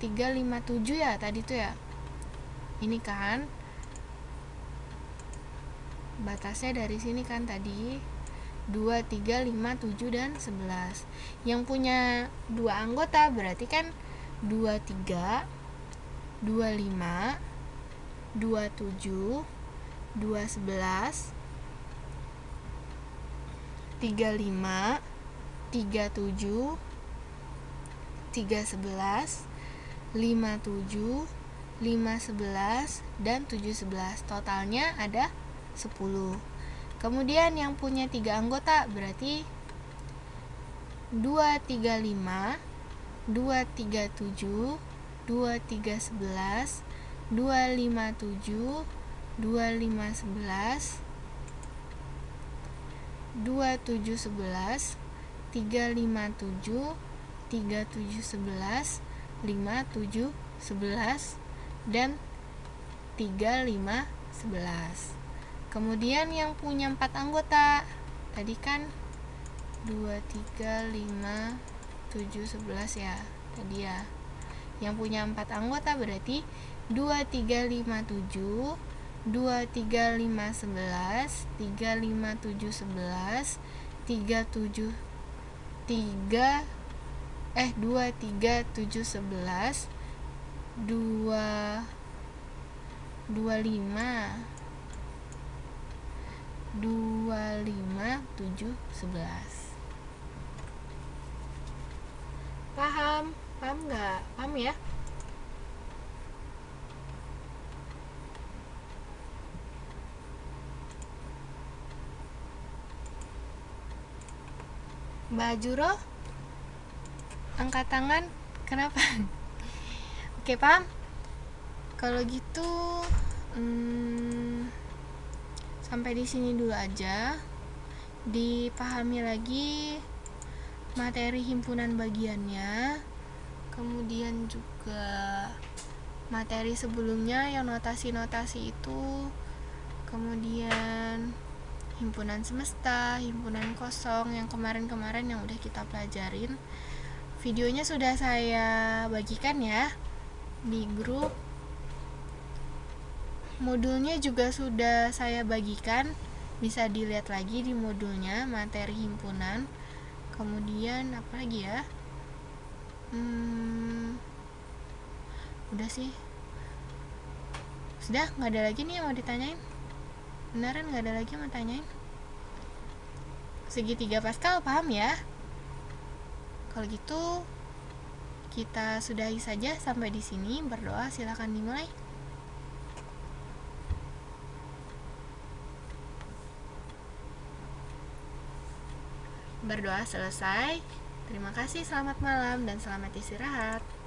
3, 5, 7 ya tadi tuh ya. Ini kan batasnya dari sini kan tadi 2, 3, 5, 7, dan 11. Yang punya 2 anggota berarti kan 23, 25, 27, 211, 35, 37, 311, 57, 511, dan 711. Totalnya ada 10. Kemudian yang punya 3 anggota berarti 2, 3, 5, 2, 3, 7, 2, 3, 11, 2, 5, 7, 2, 5, 11, 2, 7, 11, 3, 5, 7, 3, 7, 11, 5, 7, 11, dan 3, 5, 11. Kemudian yang punya 4 anggota tadi kan 2, 3, 5, 7, 11 ya tadi ya. Yang punya 4 anggota berarti 2, 3, 5, 7, 2, 3, 5, 11, 3, 5, 7, 11, 2, 3, 7, 11, 2, 5, 7, 11. Paham nggak? Paham ya? Mbak Juro, angkat tangan. Kenapa? Oke, paham? Kalau gitu sampai di sini dulu aja. Dipahami lagi materi himpunan bagiannya, kemudian juga materi sebelumnya yang notasi-notasi itu, kemudian himpunan semesta, himpunan kosong yang kemarin-kemarin yang udah kita pelajarin. Videonya sudah saya bagikan ya di grup. Modulnya juga sudah saya bagikan, bisa dilihat lagi di modulnya materi himpunan. Kemudian apa lagi ya? Udah sih. Sudah, nggak ada lagi nih yang mau ditanyain. Beneran nggak ada lagi yang mau tanyain. Segitiga Pascal paham ya? Kalau gitu kita sudahi saja sampai di sini. Berdoa, silakan dimulai. Berdoa selesai. Terima kasih, selamat malam, dan selamat istirahat.